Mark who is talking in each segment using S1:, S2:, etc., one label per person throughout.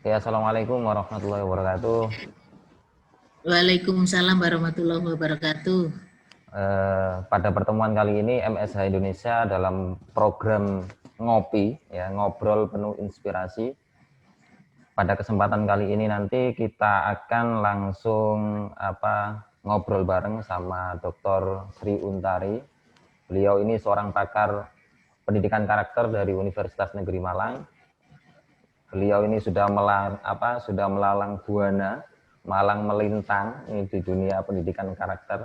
S1: Ya, assalamualaikum warahmatullahi wabarakatuh.
S2: Waalaikumsalam warahmatullahi wabarakatuh.
S1: Pada pertemuan kali ini MSH Indonesia dalam program ngopi, ya ngobrol penuh inspirasi. Pada kesempatan kali ini nanti kita akan langsung ngobrol bareng sama Dr. Sri Untari. Beliau ini seorang pakar pendidikan karakter dari Universitas Negeri Malang. Beliau ini sudah melalang buana, malang melintang ini di dunia pendidikan karakter.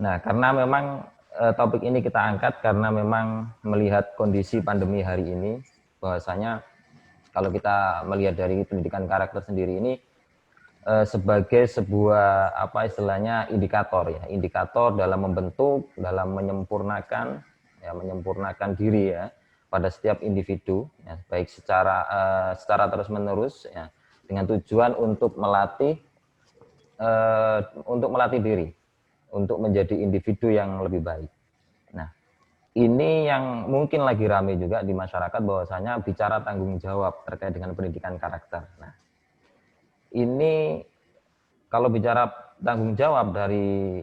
S1: Nah, karena memang topik ini kita angkat karena memang melihat kondisi pandemi hari ini, bahwasanya kalau kita melihat dari pendidikan karakter sendiri ini sebagai sebuah indikator dalam membentuk, dalam menyempurnakan diri ya pada setiap individu, ya, baik secara terus-menerus ya, dengan tujuan untuk melatih diri untuk menjadi individu yang lebih baik. Nah, ini yang mungkin lagi ramai juga di masyarakat bahwasanya bicara tanggung jawab terkait dengan pendidikan karakter. Nah, ini kalau bicara tanggung jawab dari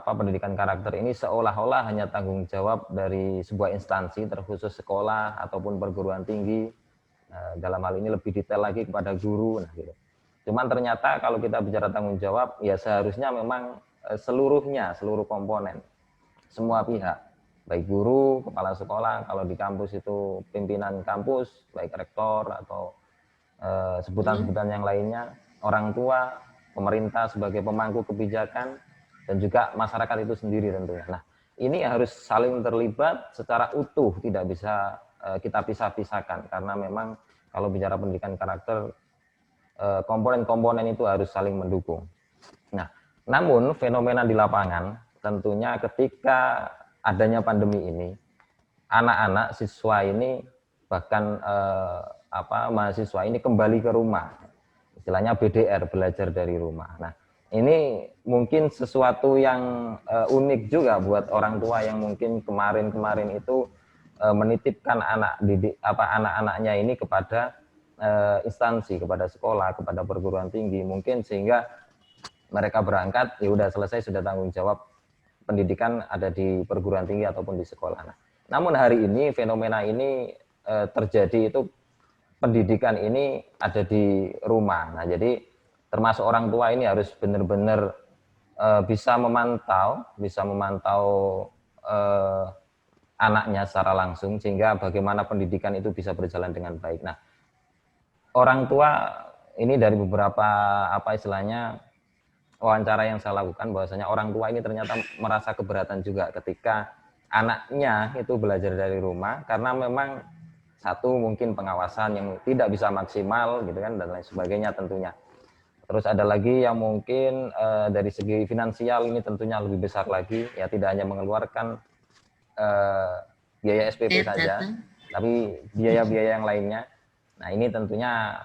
S1: pendidikan karakter ini seolah-olah hanya tanggung jawab dari sebuah instansi terkhusus sekolah ataupun perguruan tinggi. Dalam hal ini lebih detail lagi kepada guru. Nah, gitu. Cuman ternyata kalau kita bicara tanggung jawab, ya seharusnya memang seluruh komponen, semua pihak, baik guru, kepala sekolah, kalau di kampus itu pimpinan kampus, baik rektor atau sebutan-sebutan yang lainnya, orang tua, pemerintah sebagai pemangku kebijakan, dan juga masyarakat itu sendiri tentunya. Nah, ini harus saling terlibat secara utuh, tidak bisa kita pisah-pisahkan, karena memang kalau bicara pendidikan karakter, komponen-komponen itu harus saling mendukung. Nah, namun fenomena di lapangan tentunya ketika adanya pandemi ini, anak-anak siswa ini bahkan mahasiswa ini kembali ke rumah, istilahnya BDR, belajar dari rumah. Nah, ini mungkin sesuatu yang unik juga buat orang tua yang mungkin kemarin itu menitipkan anak-anaknya ini kepada instansi, kepada sekolah, kepada perguruan tinggi, mungkin sehingga mereka berangkat, ya udah selesai, sudah tanggung jawab pendidikan ada di perguruan tinggi ataupun di sekolah. Nah, namun hari ini fenomena ini terjadi itu pendidikan ini ada di rumah. Nah, jadi termasuk orang tua ini harus benar-benar bisa memantau anaknya secara langsung sehingga bagaimana pendidikan itu bisa berjalan dengan baik. Nah, orang tua ini dari beberapa wawancara yang saya lakukan, bahwasanya orang tua ini ternyata merasa keberatan juga ketika anaknya itu belajar dari rumah, karena memang satu mungkin pengawasan yang tidak bisa maksimal gitu kan, dan lain sebagainya tentunya. Terus ada lagi yang mungkin dari segi finansial ini tentunya lebih besar lagi, ya tidak hanya mengeluarkan biaya SPP saja, tapi biaya-biaya yang lainnya. Nah, ini tentunya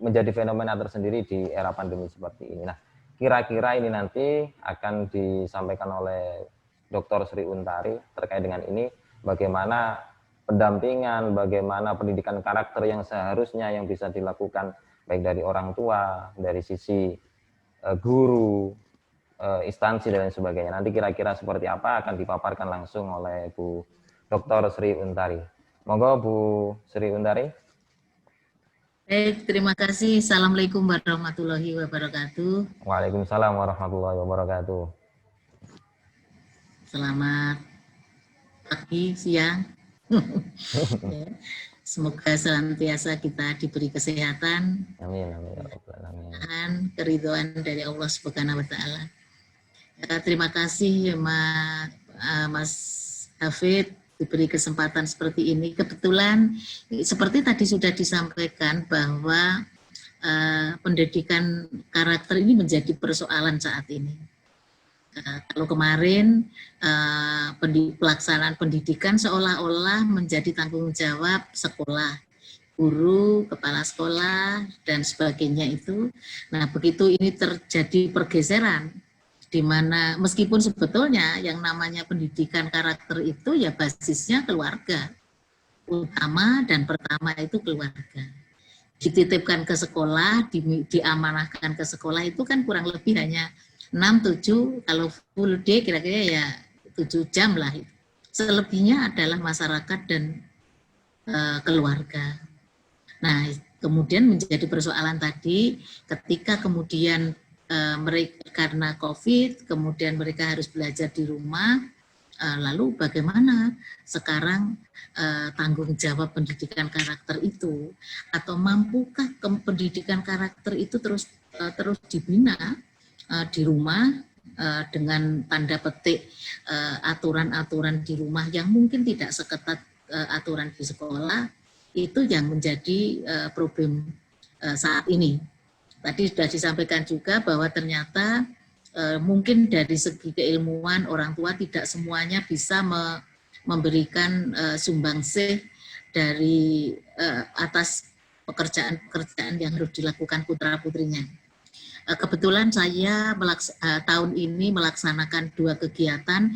S1: menjadi fenomena tersendiri di era pandemi seperti ini. Nah, kira-kira ini nanti akan disampaikan oleh Dr. Sri Untari terkait dengan ini, bagaimana pendampingan, bagaimana pendidikan karakter yang seharusnya yang bisa dilakukan baik dari orang tua, dari sisi guru, instansi dan lain sebagainya. Nanti kira-kira seperti apa akan dipaparkan langsung oleh Bu Dr. Sri Untari. Monggo Bu Sri Untari.
S2: Baik, terima kasih. Assalamualaikum warahmatullahi wabarakatuh.
S1: Waalaikumsalam warahmatullahi wabarakatuh.
S2: Selamat pagi, siang. Ya. Semoga senantiasa kita diberi kesehatan
S1: Amin, amin, ya Rabbal alamin.
S2: dan keridhaan dari Allah Subhanahu wa taala. Terima kasih Mas Hafid diberi kesempatan seperti ini. Kebetulan seperti tadi sudah disampaikan bahwa pendidikan karakter ini menjadi persoalan saat ini. Kalau kemarin pelaksanaan pendidikan seolah-olah menjadi tanggung jawab sekolah, guru, kepala sekolah, dan sebagainya itu. Nah, begitu ini terjadi pergeseran, di mana meskipun sebetulnya yang namanya pendidikan karakter itu ya basisnya keluarga, utama dan pertama itu keluarga. dititipkan ke sekolah, diamanahkan ke sekolah itu kan kurang lebih hanya 6-7, kalau full day kira-kira ya 7 jam lah. Selebihnya adalah masyarakat dan keluarga. Nah, kemudian menjadi persoalan tadi ketika kemudian mereka karena COVID, kemudian mereka harus belajar di rumah, lalu bagaimana sekarang tanggung jawab pendidikan karakter itu, atau mampukah pendidikan karakter itu terus dibina di rumah dengan tanda petik aturan-aturan di rumah yang mungkin tidak seketat aturan di sekolah, itu yang menjadi problem saat ini. Tadi sudah disampaikan juga bahwa ternyata mungkin dari segi keilmuan orang tua tidak semuanya bisa memberikan sumbangsih dari atas pekerjaan-pekerjaan yang harus dilakukan putra-putrinya. Kebetulan saya tahun ini melaksanakan 2 kegiatan.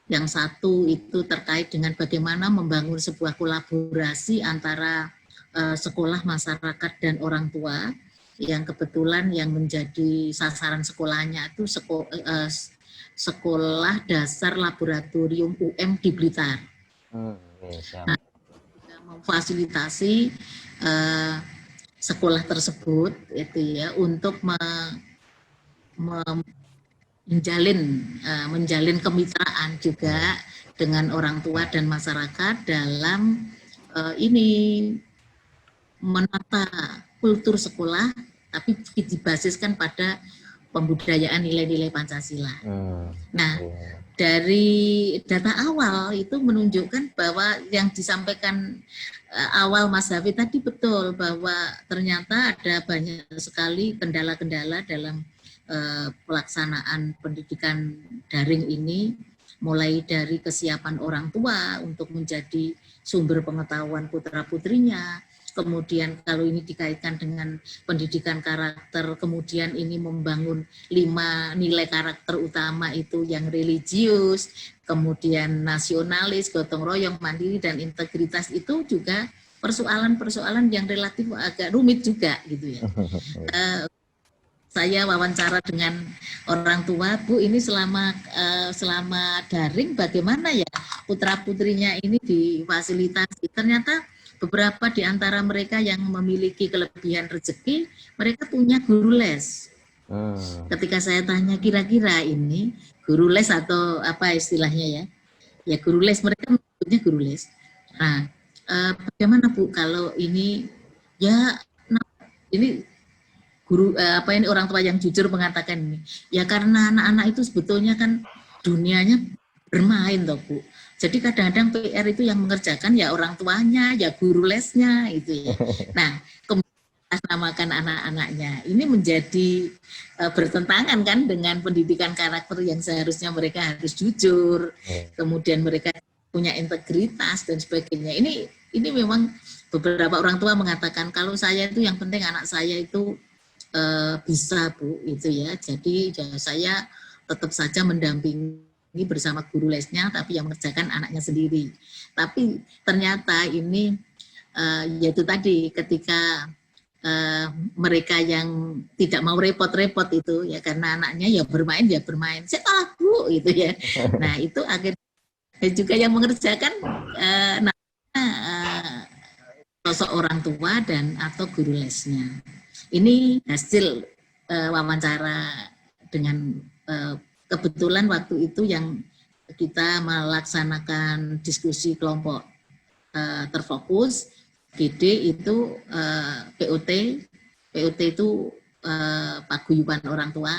S2: Yang satu itu terkait dengan bagaimana membangun sebuah kolaborasi antara sekolah, masyarakat, dan orang tua, yang kebetulan yang menjadi sasaran sekolahnya itu sekolah dasar laboratorium UM di Blitar. Nah, memfasilitasi sekolah tersebut itu ya untuk menjalin kemitraan juga dengan orang tua dan masyarakat dalam ini menata kultur sekolah, tapi dibasiskan pada pembudayaan nilai-nilai Pancasila. Nah, dari data awal itu menunjukkan bahwa yang disampaikan awal Mas Hafid tadi betul, bahwa ternyata ada banyak sekali kendala-kendala dalam pelaksanaan pendidikan daring ini, mulai dari kesiapan orang tua untuk menjadi sumber pengetahuan putra-putrinya. Kemudian kalau ini dikaitkan dengan pendidikan karakter, kemudian ini membangun 5 nilai karakter utama itu yang religius, kemudian nasionalis, gotong royong, mandiri, dan integritas, itu juga persoalan-persoalan yang relatif agak rumit juga gitu ya. Saya wawancara dengan orang tua, Bu, ini selama daring bagaimana ya putra-putrinya ini difasilitasi. Ternyata beberapa di antara mereka yang memiliki kelebihan rezeki, mereka punya guru les. Ketika saya tanya kira-kira ini guru les atau apa istilahnya ya guru les, mereka menyebutnya guru les. Nah, bagaimana Bu kalau ini ya ini guru ini orang tua yang jujur mengatakan ini, ya karena anak-anak itu sebetulnya kan dunianya bermain toh Bu. Jadi kadang-kadang PR itu yang mengerjakan ya orang tuanya, ya guru lesnya itu ya. Nah, kemudian namakan anak-anaknya. Ini menjadi bertentangan kan dengan pendidikan karakter yang seharusnya mereka harus jujur, kemudian mereka punya integritas dan sebagainya. Ini memang beberapa orang tua mengatakan kalau saya itu yang penting anak saya itu bisa Bu itu ya. Jadi ya saya tetap saja mendampingi bersama guru lesnya, tapi yang mengerjakan anaknya sendiri. Tapi ternyata ini yaitu tadi ketika mereka yang tidak mau repot-repot itu ya karena anaknya ya bermain sekolah Bu itu ya. Nah itu akhirnya juga yang mengerjakan sosok orang tua dan atau guru lesnya. Ini hasil wawancara dengan kebetulan waktu itu yang kita melaksanakan diskusi kelompok terfokus GD itu POT itu paguyuban orang tua,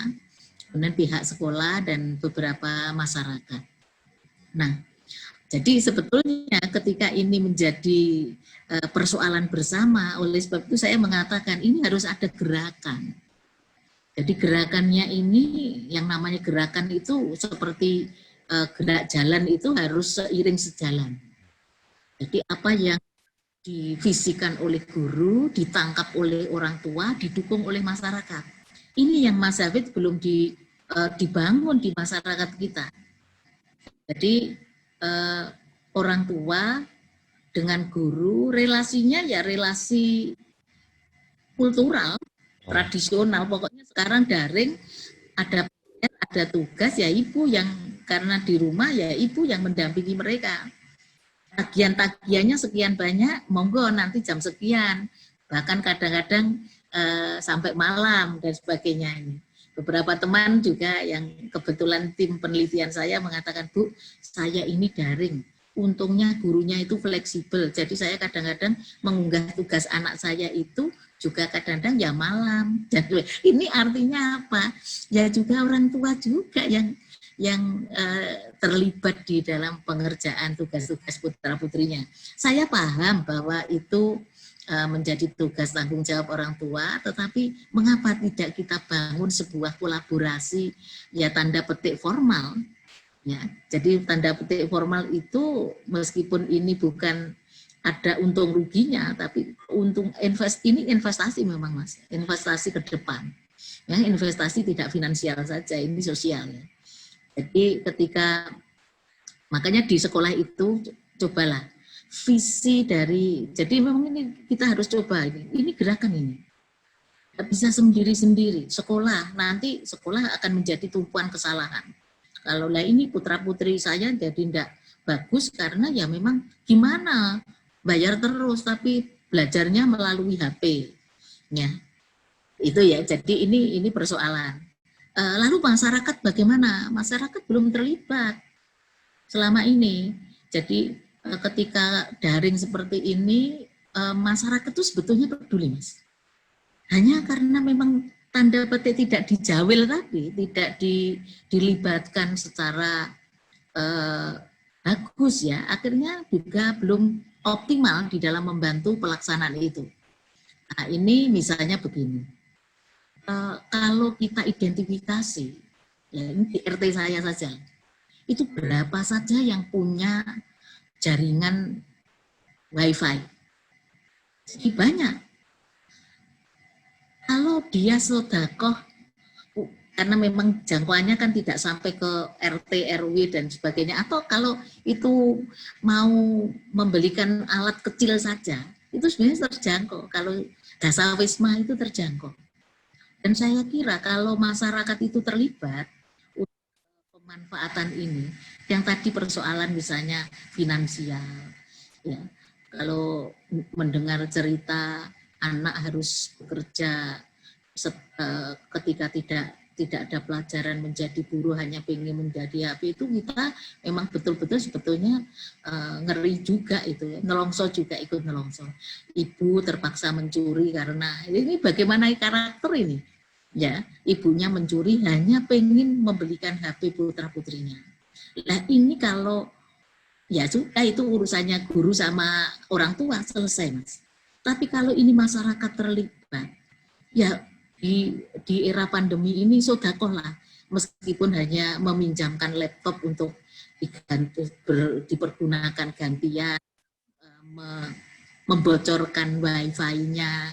S2: kemudian pihak sekolah dan beberapa masyarakat. Nah, jadi sebetulnya ketika ini menjadi persoalan bersama, oleh sebab itu saya mengatakan ini harus ada gerakan. Jadi gerakannya ini, yang namanya gerakan itu seperti gerak jalan itu harus seiring sejalan. Jadi apa yang divisikan oleh guru, ditangkap oleh orang tua, didukung oleh masyarakat. Ini yang Mas Hafid belum dibangun di masyarakat kita. Jadi orang tua dengan guru relasinya ya relasi kultural, tradisional. Pokoknya sekarang daring, ada tugas ya ibu yang, karena di rumah ya ibu yang mendampingi mereka. Tagihan-tagihannya sekian banyak, monggo nanti jam sekian. Bahkan kadang-kadang sampai malam dan sebagainya ini. Beberapa teman juga yang kebetulan tim penelitian saya mengatakan, Bu, saya ini daring. Untungnya gurunya itu fleksibel. Jadi saya kadang-kadang mengunggah tugas anak saya itu juga kadang-kadang ya malam. Jadi ini artinya apa? Ya juga orang tua juga yang terlibat di dalam pengerjaan tugas-tugas putra-putrinya. Saya paham bahwa itu menjadi tugas tanggung jawab orang tua, tetapi mengapa tidak kita bangun sebuah kolaborasi ya tanda petik formal, ya. Jadi tanda petik formal itu meskipun ini bukan ada untung ruginya, tapi ini investasi memang Mas, investasi ke depan. Ya, investasi tidak finansial saja, ini sosial ya. Jadi ketika, makanya di sekolah itu cobalah visi dari, jadi memang ini kita harus coba ini gerakan ini. Tidak bisa sendiri-sendiri, nanti sekolah akan menjadi tumpuan kesalahan. Kalau lah ini putra-putri saya jadi tidak bagus karena ya memang gimana, bayar terus tapi belajarnya melalui HP. Ya, itu ya, jadi ini persoalan. Lalu masyarakat bagaimana? Masyarakat belum terlibat selama ini. Jadi ketika daring seperti ini, masyarakat itu sebetulnya peduli, Mas. Hanya karena memang tanda petik tidak dijawil tadi, tidak dilibatkan secara bagus ya, akhirnya juga belum optimal di dalam membantu pelaksanaan itu. Nah, ini misalnya begini, kalau kita identifikasi, ya ini di RT saya saja, itu berapa saja yang punya jaringan WiFi? Sedikit banyak. Kalau dia sedekah, karena memang jangkauannya kan tidak sampai ke RT, RW dan sebagainya, atau kalau itu mau membelikan alat kecil saja, itu sebenarnya terjangkau. Kalau dasawisma itu terjangkau. Dan saya kira kalau masyarakat itu terlibat, pemanfaatan ini, yang tadi persoalan misalnya finansial, ya, kalau mendengar cerita anak harus bekerja ketika tidak ada pelajaran menjadi buruh hanya pengen menjadi HP, itu kita memang betul-betul sebetulnya ngeri juga itu, nelongso juga ikut nelongso. Ibu terpaksa mencuri karena ini bagaimana karakter ini. Ya, ibunya mencuri hanya pengen membelikan HP putra-putrinya. Nah ini kalau ya sudah itu urusannya guru sama orang tua, selesai Mas. Tapi kalau ini masyarakat terlibat, ya di era pandemi ini sodakoh lah, meskipun hanya meminjamkan laptop untuk dipergunakan gantian, membocorkan wifi-nya,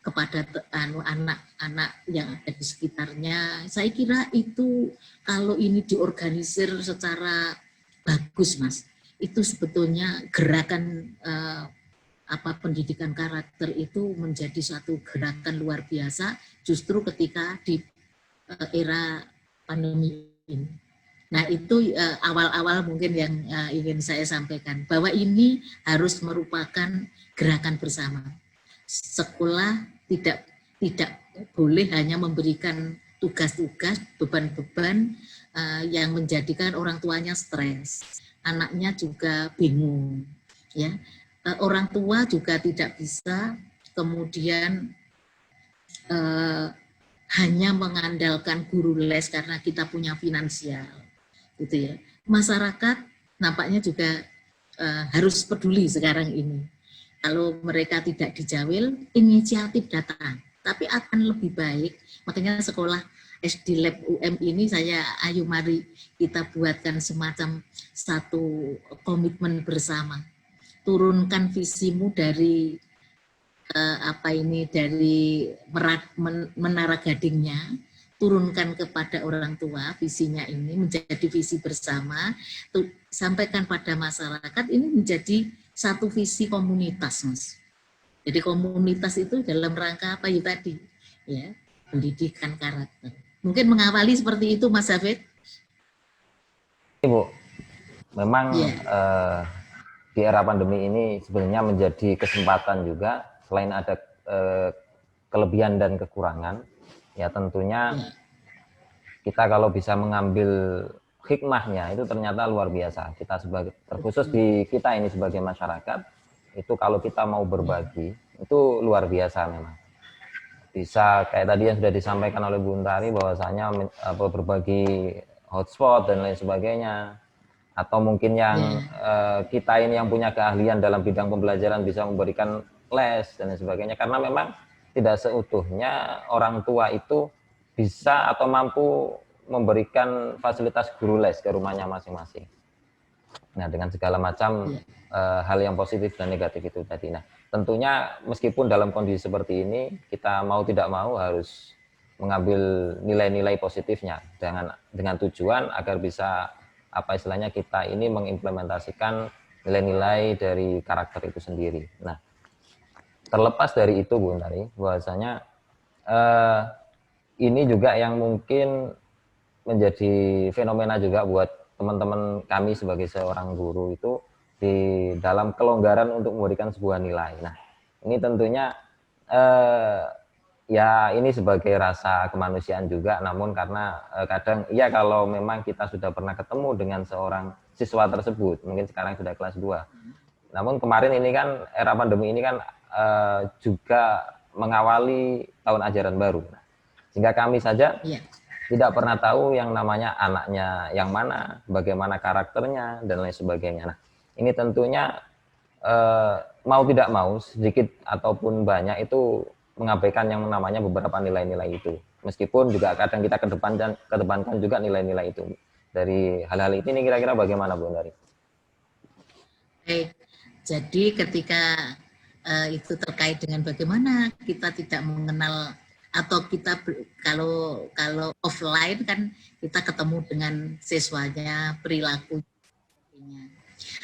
S2: kepada anak-anak yang ada di sekitarnya. Saya kira itu kalau ini diorganisir secara bagus, Mas, itu sebetulnya gerakan pendidikan karakter itu menjadi satu gerakan luar biasa justru ketika di era pandemi ini. Nah itu awal-awal mungkin yang ingin saya sampaikan, bahwa ini harus merupakan gerakan bersama. Sekolah tidak boleh hanya memberikan tugas-tugas, beban-beban yang menjadikan orang tuanya stres, anaknya juga bingung, ya. Orang tua juga tidak bisa kemudian hanya mengandalkan guru les karena kita punya finansial, gitu ya. Masyarakat nampaknya juga harus peduli sekarang ini. Kalau mereka tidak dijawil, inisiatif datang. Tapi akan lebih baik, makanya sekolah SD Lab UM ini ayo mari kita buatkan semacam satu komitmen bersama. Turunkan visimu dari dari menara gadingnya, turunkan kepada orang tua visinya ini menjadi visi bersama, sampaikan pada masyarakat, ini menjadi satu visi komunitas, Mas. Jadi komunitas itu dalam rangka apa ya tadi? Ya, pendidikan karakter. Mungkin mengawali seperti itu, Mas Hafid?
S1: Ibu, memang
S2: Ya,
S1: di era pandemi ini sebenarnya menjadi kesempatan juga, selain ada kelebihan dan kekurangan, ya tentunya
S2: ya,
S1: kita kalau bisa mengambil hikmahnya itu ternyata luar biasa. Kita sebagai terkhusus di kita ini sebagai masyarakat itu kalau kita mau berbagi itu luar biasa memang. Bisa kayak tadi yang sudah disampaikan oleh Bu Untari bahwasanya berbagi hotspot dan lain sebagainya, atau mungkin yang
S2: ya,
S1: kita ini yang punya keahlian dalam bidang pembelajaran bisa memberikan les dan lain sebagainya, karena memang tidak seutuhnya orang tua itu bisa atau mampu memberikan fasilitas guru les ke rumahnya masing-masing. Nah, dengan segala macam
S2: ya,
S1: hal yang positif dan negatif itu tadi. Nah, tentunya meskipun dalam kondisi seperti ini, kita mau tidak mau harus mengambil nilai-nilai positifnya dengan tujuan agar bisa apa istilahnya kita ini mengimplementasikan nilai-nilai dari karakter itu sendiri. Nah, terlepas dari itu Bu Untari, bahwasanya eh, ini juga yang mungkin menjadi fenomena juga buat teman-teman kami sebagai seorang guru itu di dalam kelonggaran untuk memberikan sebuah nilai. Nah, ini tentunya eh, ya ini sebagai rasa kemanusiaan juga, namun karena kadang ya kalau memang kita sudah pernah ketemu dengan seorang siswa tersebut, mungkin sekarang sudah kelas 2. Namun kemarin ini kan era pandemi ini kan juga mengawali tahun ajaran baru. Nah, sehingga kami saja
S2: ya,
S1: tidak pernah tahu yang namanya anaknya yang mana, bagaimana karakternya, dan lain sebagainya. Nah, ini tentunya mau tidak mau, sedikit ataupun banyak itu mengabaikan yang namanya beberapa nilai-nilai itu. Meskipun juga kadang kita kedepankan juga nilai-nilai itu. Dari hal-hal ini kira-kira bagaimana Bu Dari?
S2: baik. Jadi ketika itu terkait dengan bagaimana kita tidak mengenal atau kita kalau kalau offline kan kita ketemu dengan siswanya, perilakunya.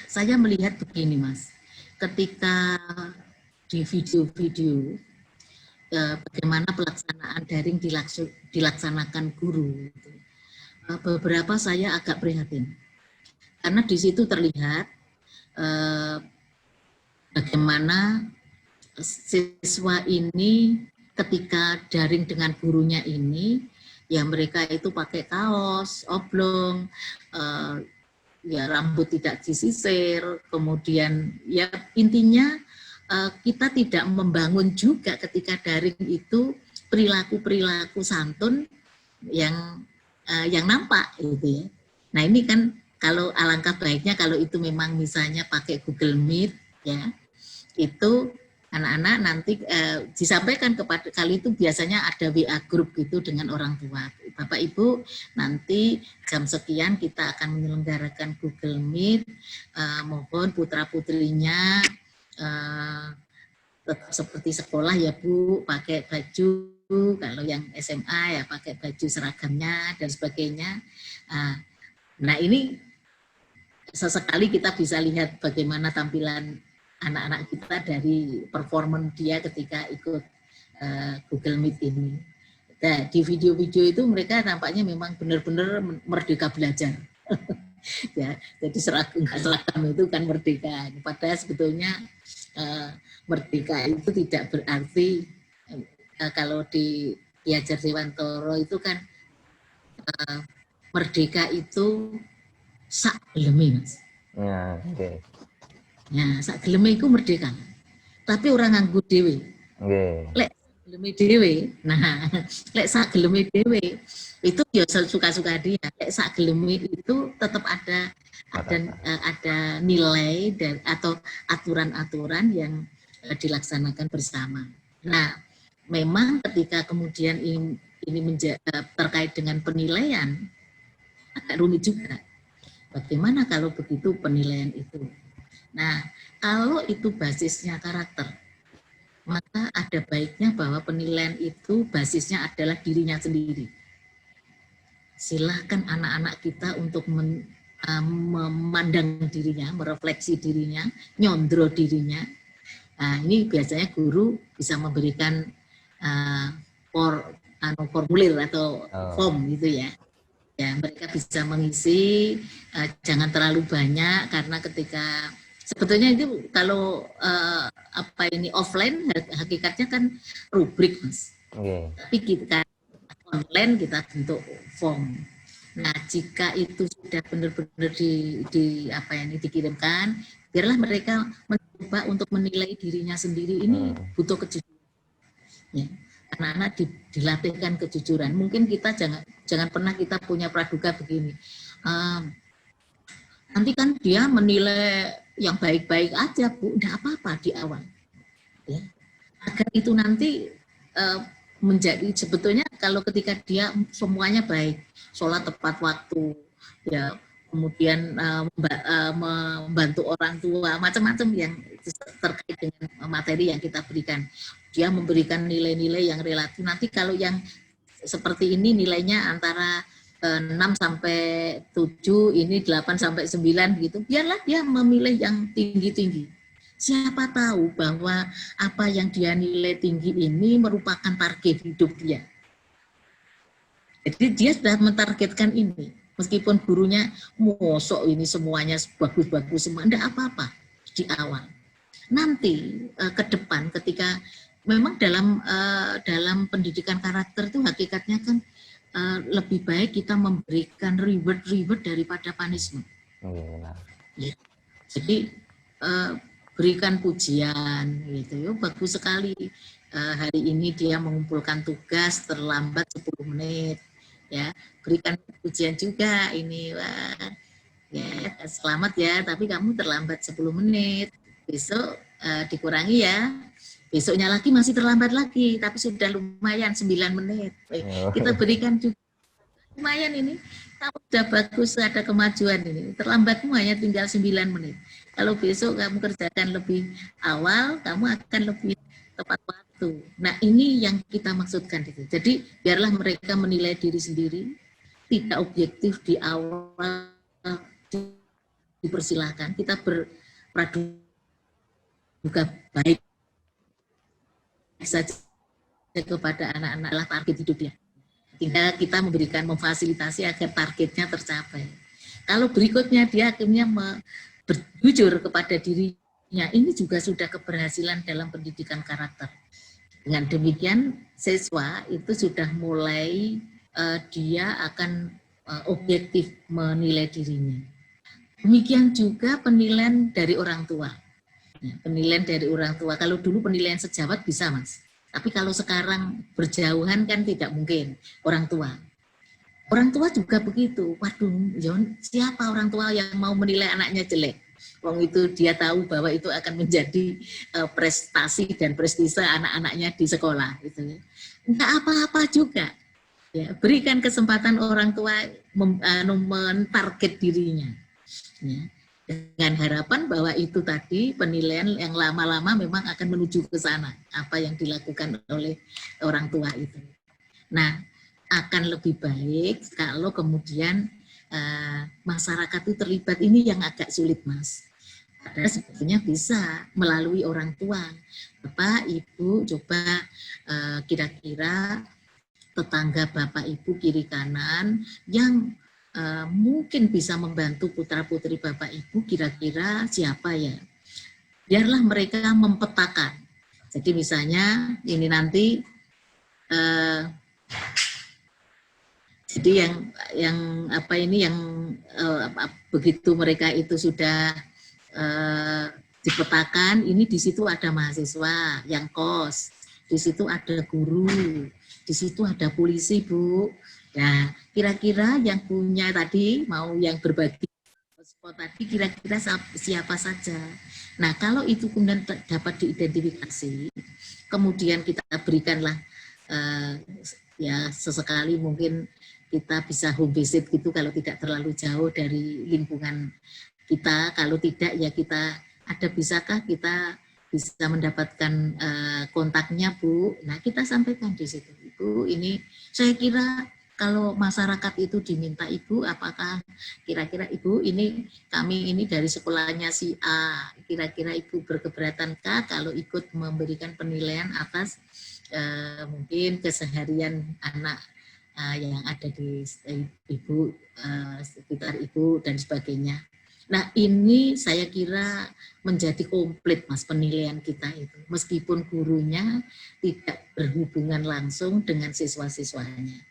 S2: Saya melihat begini, Mas. Ketika di video-video bagaimana pelaksanaan daring dilaksanakan guru, beberapa saya agak prihatin karena di situ terlihat bagaimana siswa ini ketika daring dengan gurunya ini, ya mereka itu pakai kaos, oblong, ya rambut tidak disisir, kemudian ya intinya kita tidak membangun juga ketika daring itu perilaku-perilaku santun yang nampak gitu ya. Nah ini kan kalau alangkah baiknya kalau itu memang misalnya pakai Google Meet ya, itu anak-anak nanti disampaikan kepada, kali itu biasanya ada WA group gitu dengan orang tua. Bapak Ibu nanti jam sekian kita akan menyelenggarakan Google Meet, mohon putra putrinya tetap seperti sekolah ya Bu, pakai baju, kalau yang SMA ya pakai baju seragamnya dan sebagainya. Nah ini sesekali kita bisa lihat bagaimana tampilan anak-anak kita dari performance dia ketika ikut Google Meet ini. Nah, di video-video itu mereka nampaknya memang benar-benar merdeka belajar. Ya, jadi seragam itu kan merdeka. Padahal sebetulnya merdeka itu tidak berarti kalau di Ki Hajar Dewantara itu kan merdeka itu sak geleme, Mas.
S1: Ya, oke. Okay.
S2: Ya, sak geleme iku merdeka. Tapi orang nganggo dhewe.
S1: Okay.
S2: Lek geleme dhewe, nah, lek sak geleme dhewe itu ya suka-suka dia. Lek sak geleme itu tetap ada nilai dan atau aturan-aturan yang dilaksanakan bersama. Nah, memang ketika kemudian ini terkait dengan penilaian agak rumit juga. Bagaimana kalau begitu penilaian itu? Nah, kalau itu basisnya karakter, maka ada baiknya bahwa penilaian itu basisnya adalah dirinya sendiri. Silahkan anak-anak kita untuk memandang dirinya, merefleksi dirinya, nyondro dirinya. Nah, ini biasanya guru bisa memberikan formulir atau form gitu ya. Ya, mereka bisa mengisi, jangan terlalu banyak karena ketika sebetulnya itu kalau offline hakikatnya kan rubrik, Mas. Tapi kita online kita bentuk form. Nah, jika itu sudah benar-benar dikirimkan, biarlah mereka mencoba untuk menilai dirinya sendiri. Ini butuh kejujuran. Ya. Anak-anak dilatihkan kejujuran. Mungkin kita jangan pernah kita punya praduga begini. Nanti kan dia menilai yang baik-baik aja, Bu, enggak apa-apa di awal. Ya. Agar itu nanti menjadi sebetulnya kalau ketika dia semuanya baik, sholat tepat waktu, ya kemudian membantu orang tua, macam-macam yang terkait dengan materi yang kita berikan. Dia memberikan nilai-nilai yang relatif. Nanti kalau yang seperti ini nilainya antara 6 sampai 7, ini 8 sampai 9 gitu. Biarlah dia memilih yang tinggi-tinggi. Siapa tahu bahwa apa yang dia nilai tinggi ini merupakan target hidup dia. Jadi dia sudah mentargetkan ini. Meskipun gurunya mosok ini semuanya bagus-bagus semua, enggak apa-apa di awal. Nanti ke depan ketika memang dalam pendidikan karakter itu hakikatnya kan lebih baik kita memberikan reward daripada punishment. Ya. Jadi berikan pujian gitu ya, bagus sekali hari ini dia mengumpulkan tugas terlambat 10 menit ya, berikan pujian juga ini, wah ya selamat ya tapi kamu terlambat 10 menit, besok dikurangi ya, besoknya lagi masih terlambat lagi tapi sudah lumayan 9 menit, kita berikan juga lumayan ini, kamu sudah bagus, ada kemajuan ini, terlambatmu hanya tinggal 9 menit. Kalau besok kamu kerjakan lebih awal, kamu akan lebih tepat waktu. Nah, ini yang kita maksudkan itu. Jadi, biarlah mereka menilai diri sendiri, tidak objektif di awal, dipersilakan. Kita berpraduga baik saja kepada anak-anak adalah target hidupnya. Tinggal kita memfasilitasi agar targetnya tercapai. Kalau berikutnya dia akhirnya berjujur kepada dirinya, ini juga sudah keberhasilan dalam pendidikan karakter. Dengan demikian, siswa itu sudah mulai dia akan objektif menilai dirinya. Demikian juga penilaian dari orang tua. Penilaian dari orang tua, kalau dulu penilaian sejawat bisa, Mas. Tapi kalau sekarang berjauhan kan tidak mungkin, orang tua. Orang tua juga begitu. Waduh, siapa orang tua yang mau menilai anaknya jelek? Wong itu dia tahu bahwa itu akan menjadi prestasi dan prestise anak-anaknya di sekolah. Gitu. Enggak apa-apa juga. Ya, berikan kesempatan orang tua mentarget dirinya. Ya. Dengan harapan bahwa itu tadi penilaian yang lama-lama memang akan menuju ke sana, apa yang dilakukan oleh orang tua itu. Nah, akan lebih baik kalau kemudian masyarakat itu terlibat, ini yang agak sulit, Mas. Padahal sebetulnya bisa melalui orang tua. Bapak, Ibu, coba kira-kira tetangga Bapak, Ibu, kiri kanan yang mungkin bisa membantu putra-putri Bapak Ibu, kira-kira siapa ya? Biarlah mereka mempetakan. Jadi misalnya ini nanti jadi yang begitu mereka itu sudah dipetakan, ini di situ ada mahasiswa yang kos, di situ ada guru, di situ ada polisi, Bu. Nah, kira-kira yang punya tadi, mau yang berbagi spot tadi, kira-kira siapa saja. Nah, kalau itu kemudian dapat diidentifikasi, kemudian kita berikanlah, ya sesekali mungkin kita bisa home visit gitu, kalau tidak terlalu jauh dari lingkungan kita. Kalau tidak, ya kita bisakah kita bisa mendapatkan kontaknya, Bu. Nah, kita sampaikan di situ, Bu, ini saya kira kalau masyarakat itu diminta Ibu, apakah kira-kira Ibu kami ini dari sekolahnya si A, kira-kira Ibu berkeberatankah kalau ikut memberikan penilaian atas mungkin keseharian anak yang ada di Ibu, sekitar Ibu dan sebagainya. Nah, ini saya kira menjadi komplit Mas penilaian kita itu. Meskipun gurunya tidak berhubungan langsung dengan siswa-siswanya.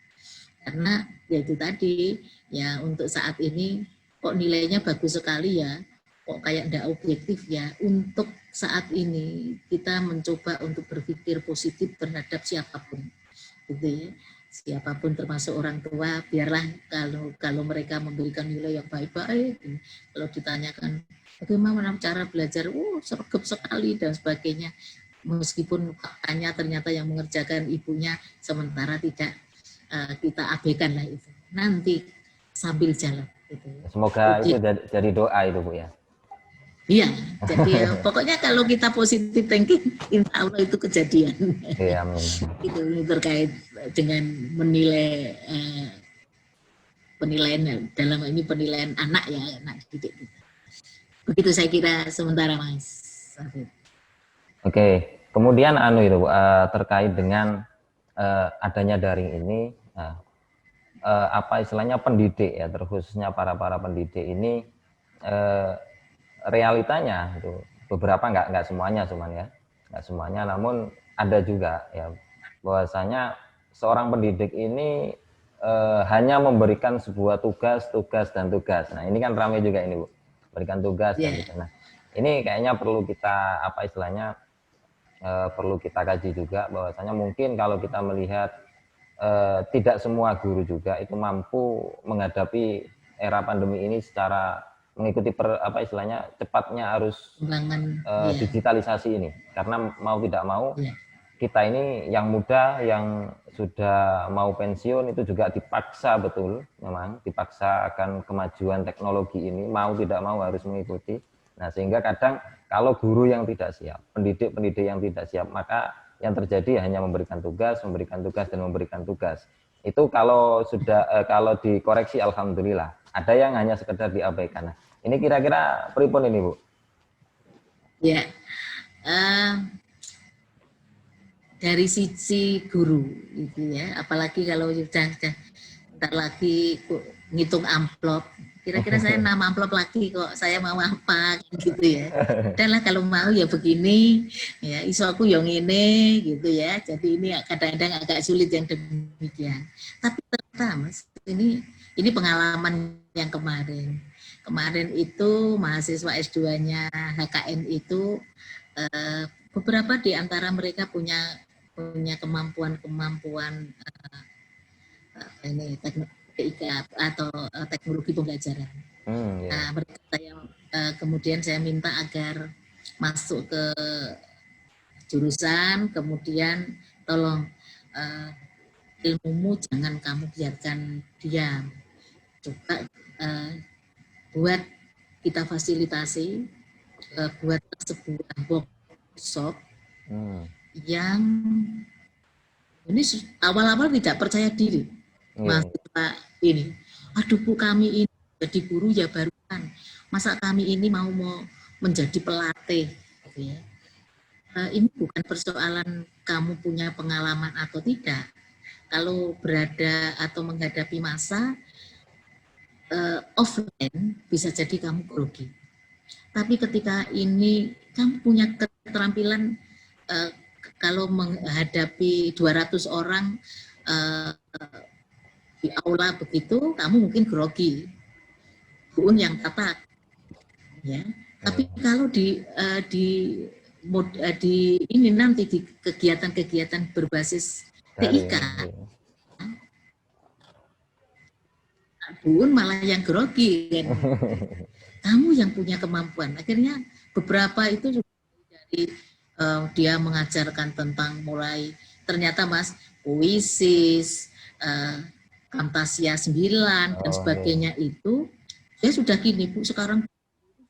S2: Karena ya itu tadi, ya untuk saat ini kok nilainya bagus sekali ya, kok kayak enggak objektif ya. Untuk saat ini kita mencoba untuk berpikir positif terhadap siapapun. Gitu ya. Siapapun termasuk orang tua, biarlah kalau mereka memberikan nilai yang baik-baik, kalau ditanyakan bagaimana cara belajar, sergap sekali dan sebagainya, meskipun faktanya ternyata yang mengerjakan ibunya, sementara tidak kita abaikan lah itu, nanti sambil jalan gitu.
S1: Semoga
S2: Oke.
S1: itu jadi doa itu Bu ya.
S2: Iya, jadi ya, pokoknya kalau kita positif thinking, insya Allah itu kejadian.
S1: Iya, amin.
S2: Itu terkait dengan menilai penilaian dalam ini penilaian anak ya, anak didik kita. Begitu saya kira sementara Mas Safir.
S1: Oke, kemudian itu Bu, terkait dengan adanya daring ini, apa istilahnya pendidik ya, terkhususnya para pendidik ini, realitanya itu beberapa nggak semuanya cuman ya, nggak semuanya, namun ada juga ya bahwasanya seorang pendidik ini hanya memberikan sebuah tugas. Nah ini kan ramai juga ini Bu, berikan tugas dan tugas. Nah ini kayaknya perlu kita apa istilahnya perlu kita kaji juga, bahwasanya mungkin kalau kita melihat tidak semua guru juga itu mampu menghadapi era pandemi ini secara mengikuti apa istilahnya cepatnya arus digitalisasi ini, karena mau tidak mau kita ini yang muda yang sudah mau pensiun itu juga dipaksa, betul memang dipaksa akan kemajuan teknologi ini, mau tidak mau harus mengikuti. Nah sehingga kadang kalau guru yang tidak siap, pendidik yang tidak siap, maka yang terjadi hanya memberikan tugas dan memberikan tugas. Itu kalau sudah kalau dikoreksi alhamdulillah. Ada yang hanya sekedar diabaikan. Nah, ini kira-kira pripun ini Bu?
S2: Ya, dari sisi guru gitu ya, apalagi kalau sudah ntar lagi ngitung amplop, kira-kira saya 6 amplop lagi kok, saya mau apa gitu ya. Dan lah kalau mau ya begini, ya iso aku yang ini gitu ya. Jadi ini kadang-kadang agak sulit yang demikian. Tapi ternyata Mas, ini pengalaman yang kemarin. Kemarin itu mahasiswa S2-nya HKN itu beberapa di antara mereka punya kemampuan ini TIK atau teknologi pembelajaran. Nah, mereka kemudian saya minta agar masuk ke jurusan, kemudian tolong ilmumu jangan kamu biarkan diam, coba buat kita fasilitasi, buat sebuah workshop yang ini awal-awal tidak percaya diri mahasiswa ini. Aduh Bu, kami ini jadi guru ya barusan, masa kami ini mau menjadi pelatih gitu ya. Ini bukan persoalan kamu punya pengalaman atau tidak. Kalau berada atau menghadapi masa offline bisa jadi kamu grogi. Tapi ketika ini kamu punya keterampilan kalau menghadapi 200 orang di aula begitu, kamu mungkin grogi, buun yang tatak, ya. Tapi kalau di ini nanti di kegiatan-kegiatan berbasis TIK, buun malah yang grogi kan. Kamu yang punya kemampuan. Akhirnya beberapa itu dari dia mengajarkan tentang mulai ternyata Mas puisis, Camtasia 9 dan sebagainya itu ya sudah gini Bu, sekarang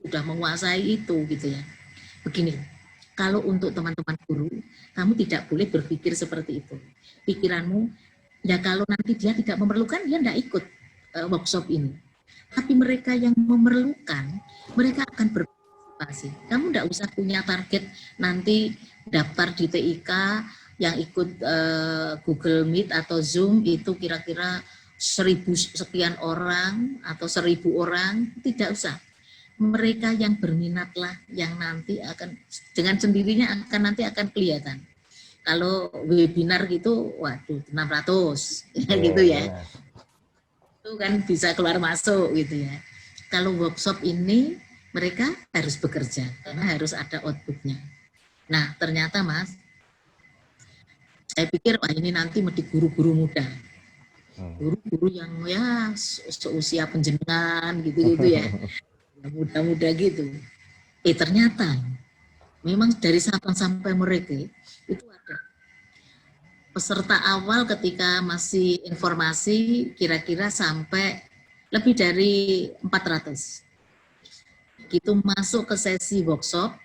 S2: sudah menguasai itu gitu ya. Begini, kalau untuk teman-teman guru, kamu tidak boleh berpikir seperti itu. Pikiranmu Ya kalau nanti dia tidak memerlukan, dia tidak ikut workshop ini. Tapi mereka yang memerlukan, mereka akan berpartisipasi. Kamu tidak usah punya target nanti daftar di TIK yang ikut Google Meet atau Zoom itu kira-kira 1000 sekian orang atau 1000 orang, tidak usah. Mereka yang berminatlah yang nanti akan dengan sendirinya nanti akan kelihatan. Kalau webinar gitu, waduh 600 gitu ya.
S1: Benar.
S2: Itu kan bisa keluar masuk gitu ya. Kalau workshop ini mereka harus bekerja karena harus ada outputnya. Nah ternyata Mas, saya pikir wah ini nanti di guru-guru muda, guru-guru yang ya seusia penjenengan gitu-gitu ya, muda-muda gitu. Ternyata memang dari Sabang sampai Merauke itu ada peserta awal ketika masih informasi kira-kira sampai lebih dari 400. Begitu masuk ke sesi workshop,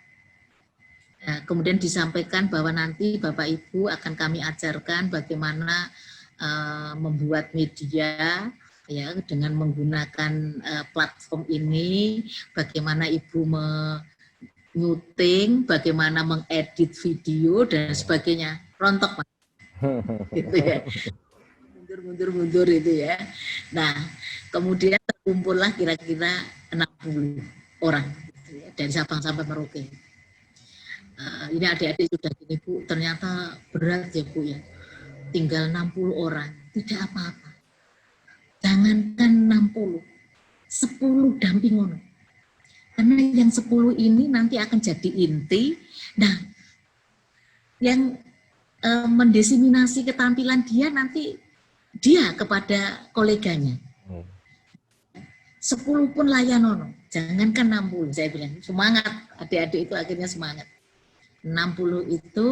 S2: kemudian disampaikan bahwa nanti Bapak Ibu akan kami ajarkan bagaimana membuat media ya dengan menggunakan platform ini, bagaimana Ibu menyuting, bagaimana mengedit video dan sebagainya. Rontok Pak. Gitu ya. Mundur itu ya. Nah, kemudian terkumpullah kira-kira 60 orang gitu ya, dari Sabang sampai Merauke. Ini adik-adik sudah gini Bu, ternyata berat ya Bu ya. Tinggal 60 orang, tidak apa-apa. Jangankan 60, 10 dampingono. Karena yang 10 ini nanti akan jadi inti. Nah, yang mendiseminasi ketampilan dia nanti dia kepada koleganya. 10 pun layanono, jangankan 60, saya bilang. Semangat, adik-adik itu akhirnya semangat. 60 itu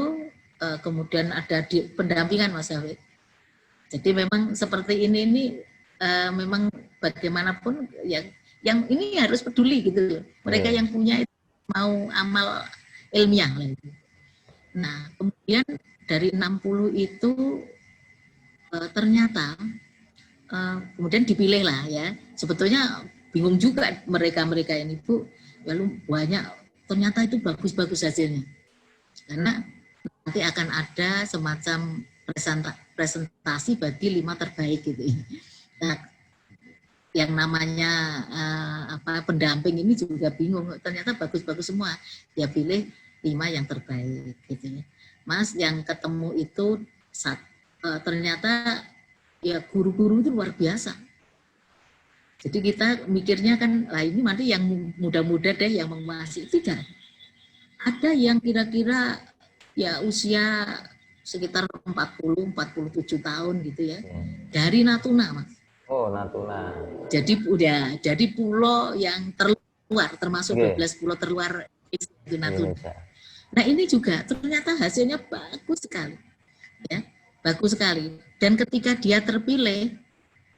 S2: kemudian ada di pendampingan Mas Hafid. Jadi memang seperti ini memang bagaimanapun yang ini harus peduli gitu. Mereka yang punya itu mau amal ilmiah lah itu. Nah, kemudian dari 60 itu ternyata kemudian dipilih lah ya. Sebetulnya bingung juga mereka ini Bu, lalu banyak ternyata itu bagus-bagus hasilnya. Karena nanti akan ada semacam presentasi bagi 5 terbaik gitu. Nah, yang namanya pendamping ini juga bingung, ternyata bagus-bagus semua. Dia pilih 5 yang terbaik gitu ya. Mas yang ketemu itu ternyata ya guru-guru itu luar biasa. Jadi kita mikirnya kan, lah ini nanti yang muda-muda deh yang menguasai, tidak. Ada yang kira-kira ya usia sekitar 40-47 tahun gitu ya. Dari Natuna, Mas.
S1: Oh, Natuna.
S2: Jadi pulau yang terluar, termasuk 12 pulau terluar itu Natuna. Nah, ini juga ternyata hasilnya bagus sekali. Ya, bagus sekali. Dan ketika dia terpilih,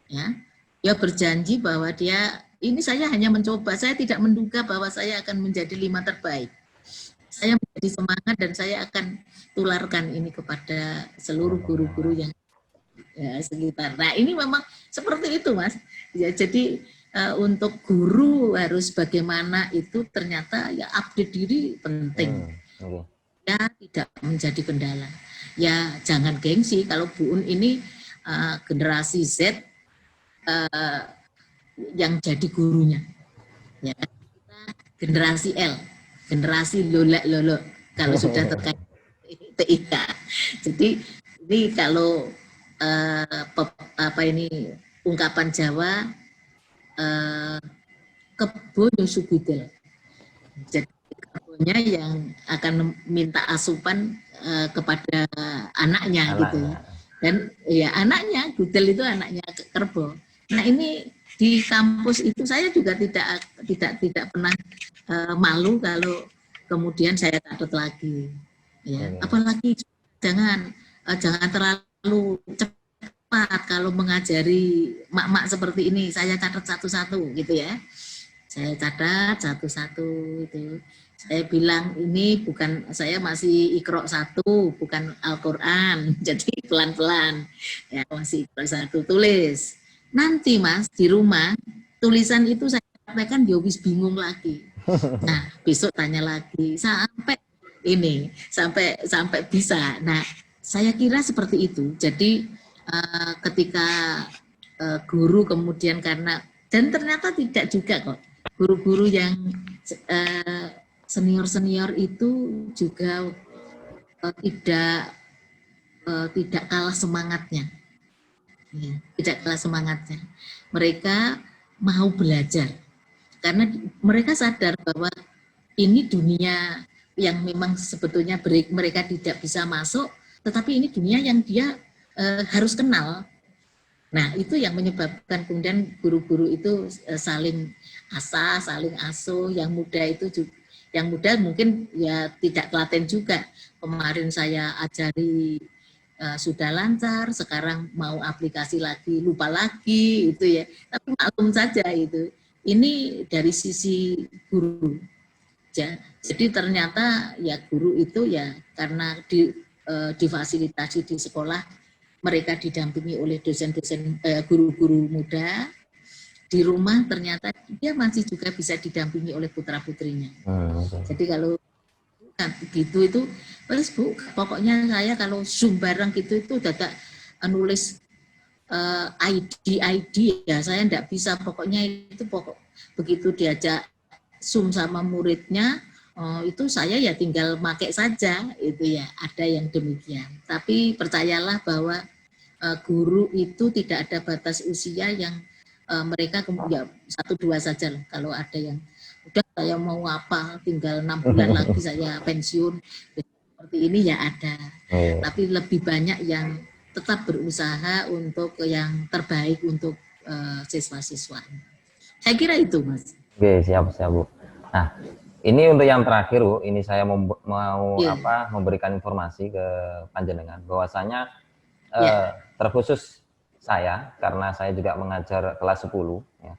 S2: ya, dia berjanji bahwa ini saya hanya mencoba, saya tidak menduga bahwa saya akan menjadi 5 terbaik. Saya menjadi semangat dan saya akan tularkan ini kepada seluruh guru-guru yang sekitar. Nah, ini memang seperti itu, Mas. Ya, jadi untuk guru harus bagaimana itu ternyata ya update diri penting. Ya, tidak menjadi kendala. Ya, jangan gengsi kalau Bu Un ini generasi Z yang jadi gurunya. Ya, kita generasi L. Generasi lolo kalau sudah terkait TIK. Jadi ini kalau ungkapan Jawa kebo nyusugudel. Jadi kebonya yang akan minta asupan kepada anaknya gitu ya. Dan ya anaknya gudel itu anaknya kerbau. Nah ini di kampus itu saya juga tidak pernah malu kalau kemudian saya catat lagi, ya. Apalagi jangan terlalu cepat kalau mengajari mak-mak seperti ini. Saya catat satu-satu gitu ya. Saya catat satu-satu itu. Saya bilang ini bukan, saya masih Iqra 1, bukan Al-Quran, jadi pelan-pelan. Ya, masih Iqra 1, tulis. Nanti Mas, di rumah, tulisan itu saya sampaikan dia habis bingung lagi. Nah, besok tanya lagi, sampai ini, sampai bisa. Nah, saya kira seperti itu. Jadi ketika guru kemudian karena, dan ternyata tidak juga kok, guru-guru yang senior-senior itu juga tidak kalah semangatnya, ya, tidak kalah semangatnya. Mereka mau belajar karena mereka sadar bahwa ini dunia yang memang sebetulnya mereka tidak bisa masuk, tetapi ini dunia yang dia harus kenal. Nah, itu yang menyebabkan kemudian guru-guru itu saling asah, saling asuh. Yang muda itu juga, yang muda mungkin ya tidak telaten juga. Kemarin saya ajari sudah lancar, sekarang mau aplikasi lagi, lupa lagi itu ya. Tapi maklum saja itu. Ini dari sisi guru. Jadi ternyata ya guru itu ya karena difasilitasi di sekolah, mereka didampingi oleh dosen-dosen guru-guru muda, di rumah ternyata dia masih juga bisa didampingi oleh putra-putrinya. Jadi kalau begitu itu, terus Bu, pokoknya saya kalau Zoom bareng gitu itu dadak nulis ID ya saya enggak bisa, pokoknya itu begitu diajak Zoom sama muridnya, itu saya ya tinggal pakai saja, itu ya, ada yang demikian. Tapi percayalah bahwa guru itu tidak ada batas usia yang mereka ya 1-2 saja lah. Kalau ada yang udah saya mau apa, tinggal 6 bulan lagi saya pensiun, seperti ini ya ada. Tapi lebih banyak yang tetap berusaha untuk yang terbaik untuk siswa-siswa. Saya kira itu, Mas.
S1: Oke, siap Bu. Nah, ini untuk yang terakhir Bu, ini saya mau memberikan informasi ke panjenengan bahwasanya terkhusus saya, karena saya juga mengajar kelas 10 ya.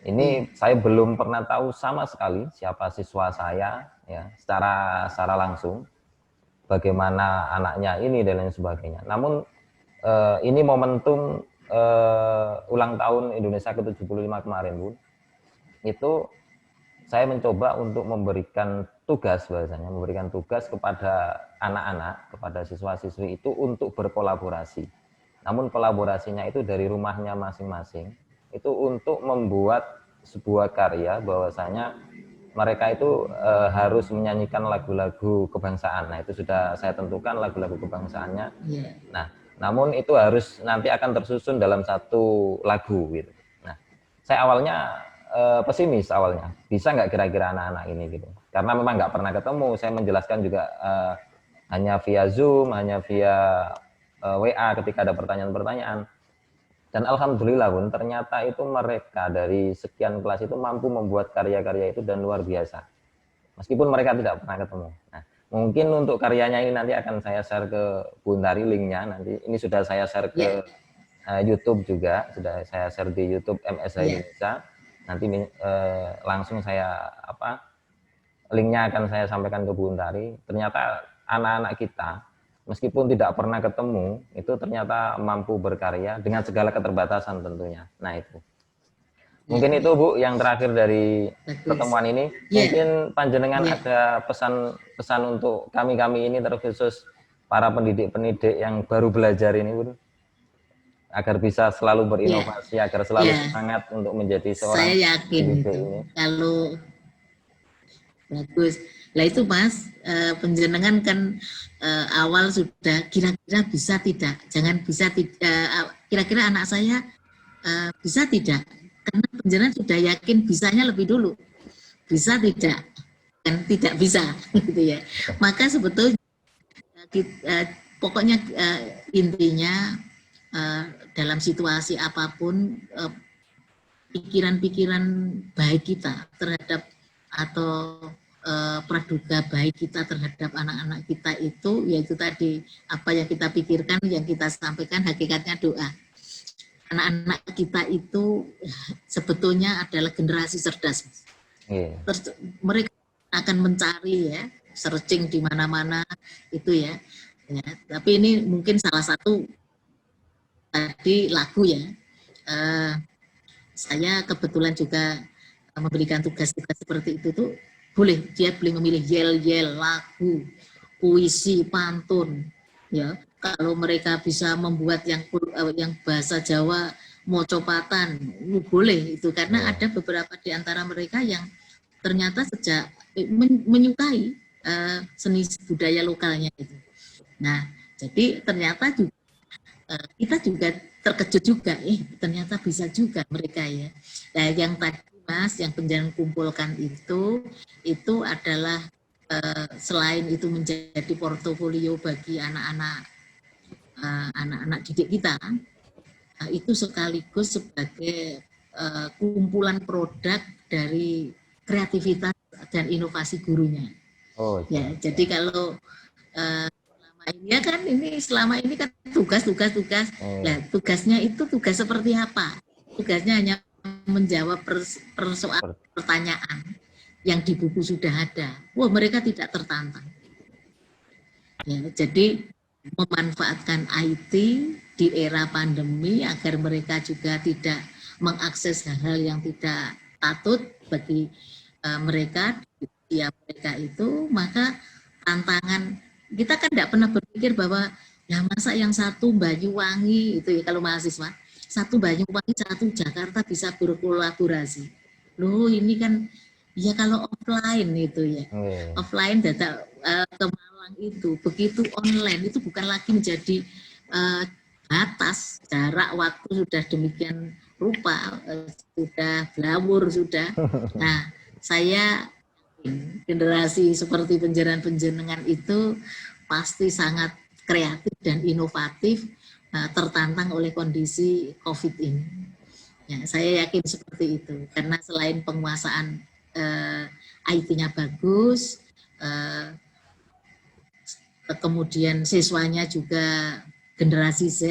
S1: Ini saya belum pernah tahu sama sekali siapa siswa saya ya, secara langsung, bagaimana anaknya ini dan lain sebagainya. Namun ini momentum ulang tahun Indonesia ke-75 kemarin Bu, itu saya mencoba untuk memberikan tugas, bahasanya memberikan tugas kepada anak-anak, kepada siswa-siswi itu untuk berkolaborasi. Namun kolaborasinya itu dari rumahnya masing-masing, itu untuk membuat sebuah karya, bahwasanya mereka itu harus menyanyikan lagu-lagu kebangsaan. Nah, itu sudah saya tentukan lagu-lagu kebangsaannya. Nah, namun itu harus nanti akan tersusun dalam satu lagu gitu. Nah, saya awalnya pesimis awalnya, bisa nggak kira-kira anak-anak ini gitu, karena memang nggak pernah ketemu. Saya menjelaskan juga hanya via Zoom, hanya via WA ketika ada pertanyaan-pertanyaan, dan alhamdulillah pun ternyata itu mereka dari sekian kelas itu mampu membuat karya-karya itu dan luar biasa, meskipun mereka tidak pernah ketemu. Nah, mungkin untuk karyanya ini nanti akan saya share ke Buntari linknya, nanti ini sudah saya share ke YouTube juga, sudah saya share di YouTube MSH Indonesia. Nanti langsung saya linknya akan saya sampaikan ke Bu Untari. Ternyata anak-anak kita meskipun tidak pernah ketemu itu ternyata mampu berkarya dengan segala keterbatasan tentunya. Nah, itu mungkin itu Bu yang terakhir dari pertemuan ini. Mungkin panjenengan ada pesan-pesan untuk kami ini, terkhusus para pendidik-pendidik yang baru belajar ini Bu, agar bisa selalu berinovasi, agar selalu semangat untuk menjadi seorang.
S2: Saya yakin itu ini. Kalau bagus. Lah itu Mas, penjenengan kan awal sudah kira-kira bisa tidak, jangan bisa tidak, kira-kira anak saya bisa tidak, karena penjenengan sudah yakin bisanya lebih dulu, bisa tidak, dan tidak bisa gitu ya. Maka sebetulnya pokoknya intinya dalam situasi apapun, pikiran-pikiran baik kita terhadap atau praduga baik kita terhadap anak-anak kita itu, yaitu tadi apa yang kita pikirkan, yang kita sampaikan hakikatnya doa. Anak-anak kita itu sebetulnya adalah generasi cerdas. Mereka akan mencari ya, searching di mana-mana itu ya. Ya, tapi ini mungkin salah satu tadi lagu ya. Saya kebetulan juga memberikan tugas-tugas seperti itu tuh dia boleh memilih yel-yel, lagu, puisi, pantun. Ya, kalau mereka bisa membuat yang bahasa Jawa mocopatan, boleh itu karena ada beberapa di antara mereka yang ternyata sejak menyukai seni budaya lokalnya itu. Nah, jadi ternyata juga kita juga terkejut juga, ternyata bisa juga mereka ya. Nah, yang tadi Mas, yang penjangan kumpulkan itu adalah selain itu menjadi portofolio bagi anak-anak didik kita, itu sekaligus sebagai kumpulan produk dari kreativitas dan inovasi gurunya.
S1: Oh,
S2: ya, jadi kalau selama ini kan tugas. Nah, tugasnya itu tugas seperti apa? Tugasnya hanya menjawab pertanyaan yang di buku sudah ada. Wah, mereka tidak tertantang. Ya, jadi memanfaatkan IT di era pandemi agar mereka juga tidak mengakses hal-hal yang tidak patut bagi mereka itu, maka tantangan kita kan tidak pernah berpikir bahwa ya masa yang satu Banyuwangi itu ya kalau mahasiswa, satu Banyuwangi, satu Jakarta bisa berkolaborasi. Loh ini kan ya kalau offline itu ya, offline data ke Malang itu, begitu online itu bukan lagi menjadi batas, jarak waktu sudah demikian rupa, sudah blawur sudah. Nah, saya generasi seperti penjenengan itu pasti sangat kreatif dan inovatif, tertantang oleh kondisi COVID ini. Ya, saya yakin seperti itu karena selain penguasaan IT-nya bagus, kemudian siswanya juga generasi Z.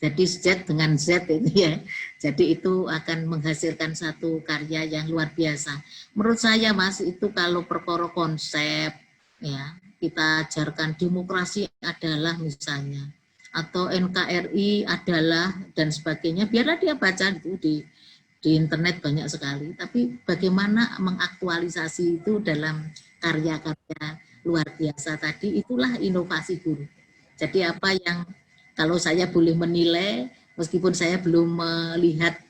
S2: Jadi Z dengan Z itu ya. Jadi itu akan menghasilkan satu karya yang luar biasa. Menurut saya Mas, itu kalau perkara konsep ya, kita ajarkan demokrasi adalah misalnya, atau NKRI adalah dan sebagainya, biarlah dia baca itu di internet banyak sekali. Tapi bagaimana mengaktualisasi itu dalam karya-karya luar biasa tadi, itulah inovasi guru. Jadi apa yang kalau saya boleh menilai, meskipun saya belum melihat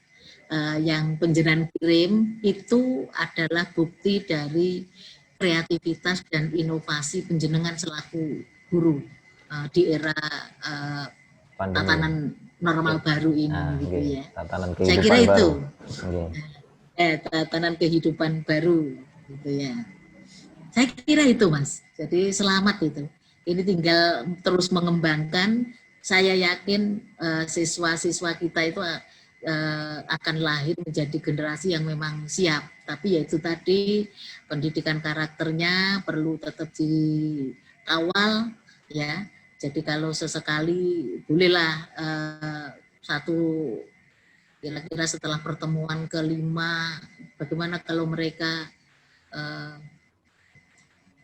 S2: yang penjenengan kirim, itu adalah bukti dari kreativitas dan inovasi penjenengan selaku guru di era tatanan normal baru ini, gitu ya. Saya kira itu tatanan kehidupan baru, gitu ya. Saya kira itu Mas. Jadi selamat itu. Ini tinggal terus mengembangkan. Saya yakin siswa-siswa kita itu akan lahir menjadi generasi yang memang siap. Tapi yaitu tadi pendidikan karakternya perlu tetap dikawal ya. Jadi kalau sesekali bolehlah satu kira-kira setelah pertemuan kelima, bagaimana kalau mereka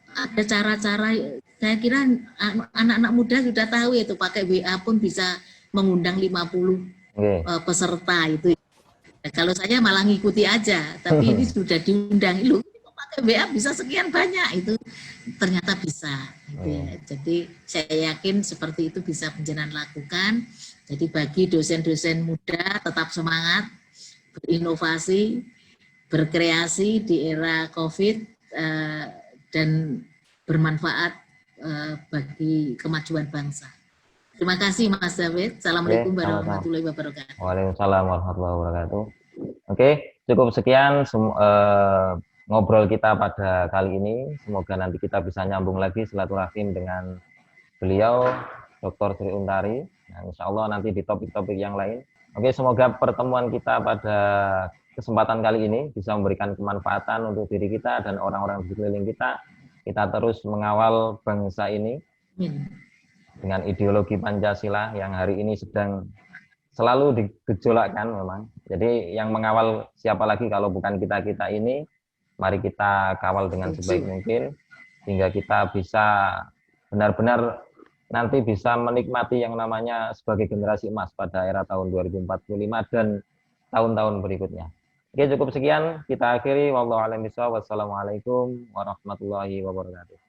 S2: ada cara-cara, saya kira anak-anak muda sudah tahu itu pakai WA pun bisa mengundang 50 peserta itu. Nah, kalau saya malah ngikuti aja, tapi ini sudah diundang, lu pakai WA bisa sekian banyak, itu ternyata bisa. Gitu ya. Jadi saya yakin seperti itu bisa penjenengan lakukan. Jadi bagi dosen-dosen muda tetap semangat, berinovasi, berkreasi di era COVID, dan bermanfaat bagi kemajuan bangsa. Terima kasih Mas David. Assalamualaikum warahmatullahi wabarakatuh.
S1: Waalaikumsalam warahmatullahi wabarakatuh. Oke, cukup sekian ngobrol kita pada kali ini. Semoga nanti kita bisa nyambung lagi silaturahim dengan beliau, Dr. Sri Untari. Nah, insya Allah nanti di topik-topik yang lain. Oke, semoga pertemuan kita pada kesempatan kali ini bisa memberikan kemanfaatan untuk diri kita dan orang-orang di sekeliling kita. Kita terus mengawal bangsa ini dengan ideologi Pancasila yang hari ini sedang selalu digejolakkan memang. Jadi yang mengawal siapa lagi kalau bukan kita-kita ini, Mari kita kawal dengan sebaik mungkin sehingga kita bisa benar-benar nanti bisa menikmati yang namanya sebagai generasi emas pada era tahun 2045 dan tahun-tahun berikutnya. Oke, cukup sekian kita akhiri. Wallahu a'lam bishawab. Wassalamualaikum warahmatullahi wabarakatuh.